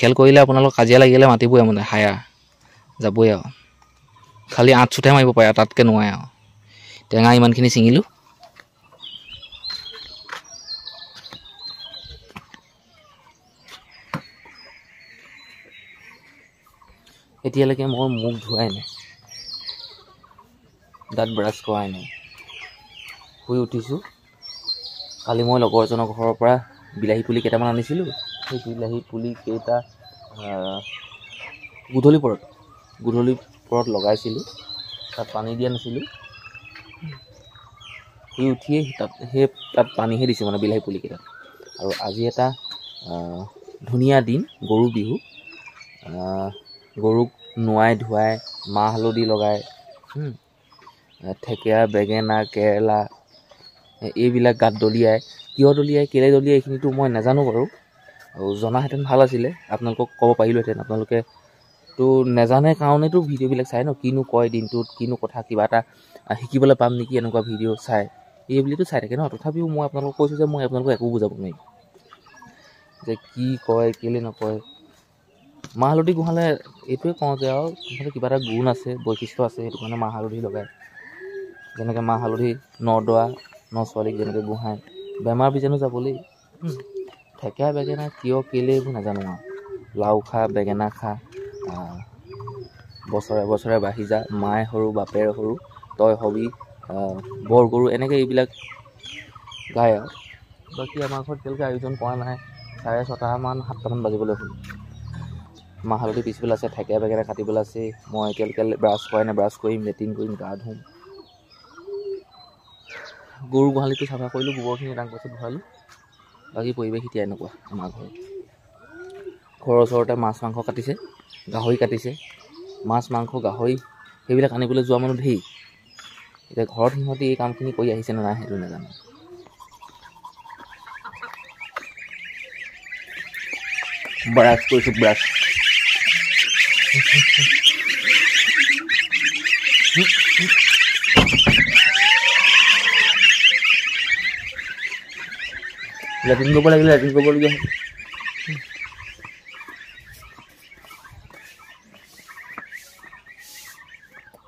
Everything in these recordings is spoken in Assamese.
খেল কৰিলে আপোনালোক কাজিয়া লাগিলে মাতিবই মানে হায়া যাবই আৰু খালি 8 চুটহে মাৰিব পাৰে তাতকৈ নোৱাৰে আৰু টেঙা ইমানখিনি ছিঙিলোঁ এতিয়ালৈকে মই মুখ ধোৱাই নাই দাঁত ব্ৰাছ কৰাই নাই শুই উঠিছোঁ কালি মই লগৰ এজনৰ ঘৰৰ পৰা বিলাহী পুলি কেইটামান আনিছিলোঁ সেই বিলাহী পুলি কেইটা গধূলি পৰত লগাইছিলোঁ তাত পানী দিয়া নাছিলোঁ শুই উঠিয়ে তাত পানীহে দিছোঁ মানে বিলাহী পুলিকেইটাত আৰু আজি এটা ধুনীয়া দিন গৰু বিহু গৰুক নোৱাই ধুৱাই মাহ হালধি লগাই থেকেৰা বেঙেনা কেৰেলা এইবিলাক গাত দলিয়াই কিয় দলিয়াই কেলে দলিয়াই এইখিনিতো মই নাজানো বাৰু আৰু জনাহেঁতেন ভাল আছিলে আপোনালোকক ক'ব পাৰিলোহেঁতেন আপোনালোকেতো নাজানে কাৰণেতো ভিডিঅ'বিলাক চাই ন কিনো কয় দিনটোত কিনো কথা কিবা এটা শিকিবলৈ পাম নেকি এনেকুৱা ভিডিঅ' চাই এইবুলিতো চাই থাকে ন তথাপিও মই আপোনালোকক কৈছোঁ যে মই আপোনালোকক একো বুজাব নোৱাৰিম যে কি কয় কেলে নকয় মাহ হালধি গোহালে এইটোৱে কওঁ যে আৰু মুঠতে কিবা এটা গুণ আছে বৈশিষ্ট্য আছে সেইটো কাৰণে মাহ হালধি লগায় যেনেকৈ মাহ হালধি নদৰা ন ছোৱালীক যেনেকৈ গোহাই বেমাৰ বীজাণু যাবলৈ থেকেৰা বেঙেনা কিয় কেলে এইবোৰ নাজানো আৰু লাও খা বেঙেনা খা বছৰে বছৰে বাঢ়ি যা মায়ে সৰু বাপেৰে সৰু তই হবি বৰ গৰু এনেকৈ এইবিলাক গায় আৰু বাকী আমাৰ ঘৰত এতিয়ালৈকে আয়োজন কৰা নাই 6:30মান 7টামান বাজিবলৈ হ'ল মাহ হালধি পিচিবলৈ আছে থেকেৰা বেঙেনা কাটিবলৈ আছে মই এতিয়ালৈকে ব্ৰাছ কৰাই নাই ব্ৰাছ কৰিম লেট্ৰিন কৰিম গা ধুম গৰু গোহালিটো চাফা কৰিলোঁ গোবৰখিনি ডাঙৰ পাছত ভৰালোঁ বাকী পৰিৱেশ এতিয়া এনেকুৱা আমাৰ ঘৰৰ ওচৰতে মাছ মাংস কাটিছে গাহৰি কাটিছে মাছ মাংস গাহৰি সেইবিলাক আনিবলৈ যোৱা মানুহ ধেৰ এতিয়া ঘৰত সিহঁতি এই কামখিনি কৰি আহিছে নে নাই সেইটো নাজানো ব্ৰাছ কৰিছোঁ ব্ৰাছ লেট্ৰিন কৰিব লাগিলে লেট্ৰিন কৰিবলগীয়া হয়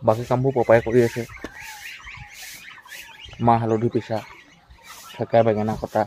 বাকী কামবোৰ পপাই কৰি আছে মাহ হালধি পিছা থেকেৰা বেঙেনা কটা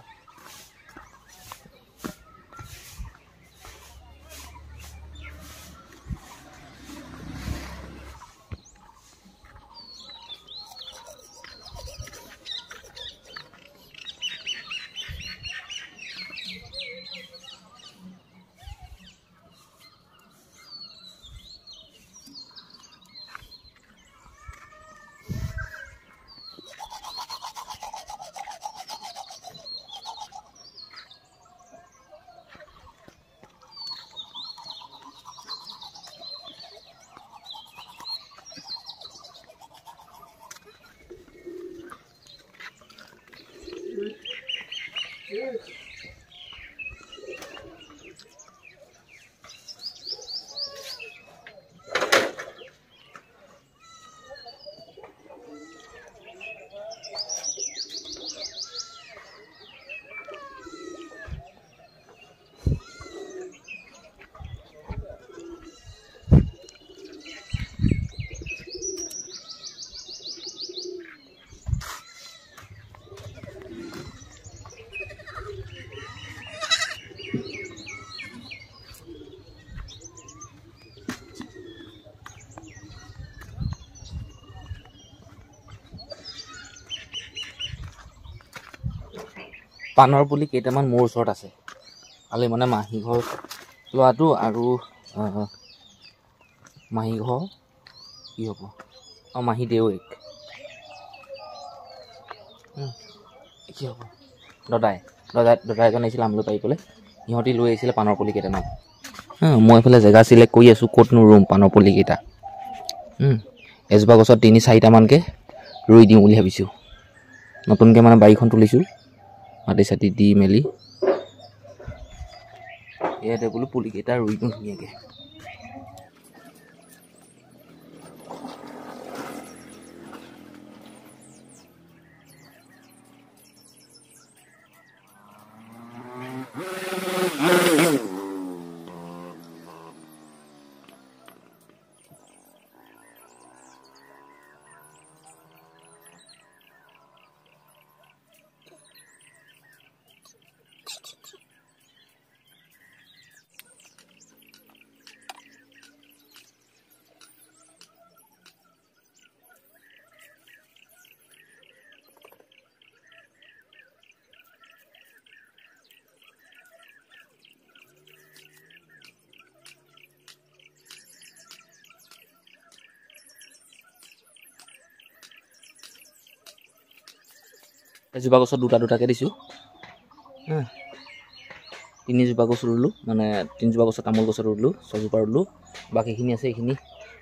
পাণৰ পুলি কেইটামান মোৰ ওচৰত আছে কালি মানে মাহী ঘৰ লোৱাটো আৰু মাহী ঘৰ কি হ'ব মাহী দেউৰেক কি হ'ব দাদাই এজন আহিছিলে আমলৈ পাৰিবলৈ সিহঁতি লৈ আহিছিলে পাণৰ পুলি কেইটামান মই এইফালে জেগা চিলেক্ট কৰি আছোঁ ক'তনো ৰুম পাণৰ পুলিকেইটা এজোপা গছত 3-4টামানকৈ ৰুই দিওঁ বুলি ভাবিছোঁ নতুনকৈ মানে বাৰীখন তুলিছোঁ মাটি চাটি দি মেলি ইয়াতে বোলো পুলিকেইটা ৰুই দিওঁ ধুনীয়াকৈ এজোপা গছত দুটাকৈ দিছোঁ। 3জোপা গছ ৰুলোঁ, মানে 3জোপা গছত তামোল গছত ৰুলোঁ, 6জোপা ৰুলোঁ, বাকীখিনি আছে এইখিনি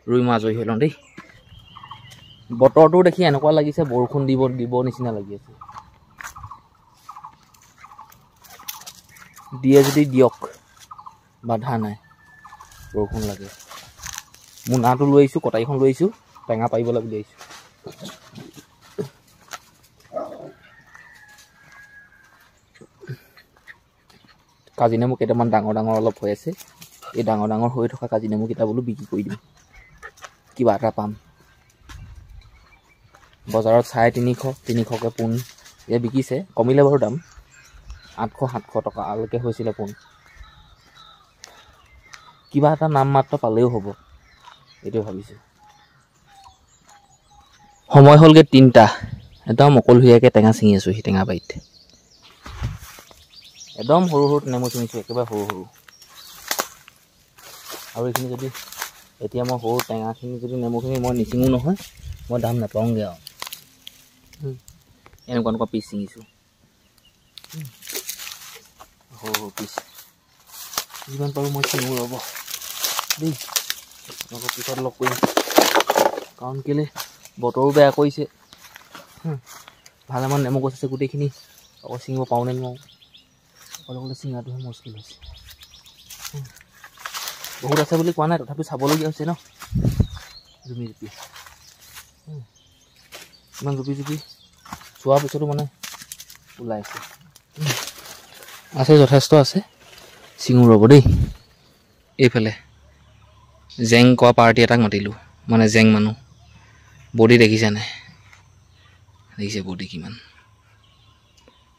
ৰুই মই আজৰি হৈ লওঁ দেই। বতৰটো দেখি এনেকুৱা লাগিছে বৰষুণ দিব নিচিনা লাগি আছে। দিয়ে যদি দিয়ক, বাধা নাই, বৰষুণ লাগে। মোনাটো লৈ আহিছোঁ, কটাৰীখন লৈ আহিছোঁ, টেঙা পাৰিবলৈ বুলি আহিছোঁ। কাজি নেমু কেইটামান ডাঙৰ অলপ হৈ আছে। এই ডাঙৰ হৈ থকা কাজি নেমুকেইটা বোলো বিক্ৰী কৰি দিম, কিবা এটা পাম। বজাৰত 350-400কৈ পোণ এতিয়া বিকিছে, কমিলে বাৰু দাম। 800-700 টকালৈকে হৈছিলে পোণ। কিবা এটা নাম মাত্ৰ পালেও হ'ব, এইটোৱে ভাবিছোঁ। সময় হ'লগৈ 3টা, একদম অকলশৰীয়াকৈ টেঙা ছিঙি আছোঁ সি টেঙা বাৰীত। একদম সৰু নেমু ছিঙিছোঁ, একেবাৰে সৰু। আৰু এইখিনি যদি এতিয়া মই সৰু টেঙাখিনি যদি নেমুখিনি মই নিছিঙো নহয়, মই দাম নাপাওঁগৈ আৰু। এনেকুৱা পিচ ছিঙিছোঁ, সৰু পিচ। যিমান পাৰোঁ মই ছিঙো ৰ'ব দেই, আপোনালোকক পিছত লগ কৰিম। কাৰণ কেলৈ বতৰো বেয়া কৰিছে। ভালেমান নেমু গছ আছে, গোটেইখিনি আকৌ ছিঙিব পাৰোঁ নে নোৱাৰোঁ, অকলে ছিঙাটোহে মুস্কিল হৈছে। বহুত আছে বুলি কোৱা নাই, তথাপি চাবলগীয়া হৈছে ন। জুপি ইমান জুপি চোৱাৰ পিছতো মানে ওলাইছে। আছে, যথেষ্ট আছে, ছিঙো ৰ'ব দেই। এইফালে জেং কোৱা পাৰ্টি এটাক মাতিলোঁ, মানে জেং মানুহ। বডি দেখিছে নাই, দেখিছে বডি কিমান।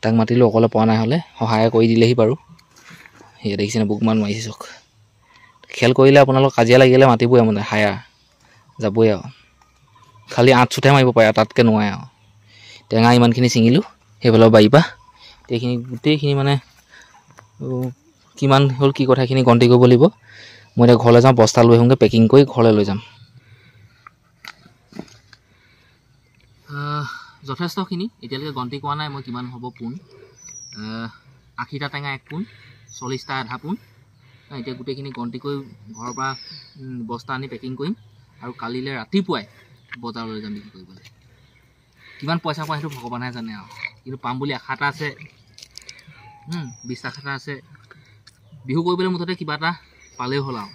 তাক মাতিলোঁ, অকলে পোৱা নাই হ'লে সহায় কৰি দিলেহি বাৰু। সেয়া দেখিছেনে বুকমান মাৰিছে চক। খেল কৰিলে আপোনালোক কাজিয়া লাগিলে মাতিবই, মানে হায়া যাবই আৰু। খালি 8 চুটহে মাৰিব পাৰে, তাতকৈ নোৱাৰে আৰু। টেঙা ইমানখিনি ছিঙিলোঁ সেইফালৰ বাৰীৰ পৰা। গোটেইখিনি মানে কিমান হ'ল কি কথা এইখিনি গন্তি কৰিব লাগিব। মই এতিয়া ঘৰলৈ যাওঁ, বস্তা লৈ আহোঁগৈ, পেকিং কৰি ঘৰলৈ লৈ যাম। যথেষ্টখিনি এতিয়ালৈকে গন্তি কৰা নাই মই কিমান হ'ব পোণ। 80টা টেঙা 1 পোণ, 40টা আধা পোণ। এতিয়া গোটেইখিনি গন্তি কৰি ঘৰৰ পৰা বস্তা আনি পেকিং কৰিম, আৰু কালিলৈ ৰাতিপুৱাই বজাৰলৈ যাম বিক্ৰী কৰিবলৈ। কিমান পইচা পায় সেইটো ভগৱানহে জানে আৰু, কিন্তু পাম বুলি আশা এটা আছে, বিশ্বাস এটা আছে। বিহু কৰিবলৈ মুঠতে কিবা এটা পালেই হ'ল আৰু।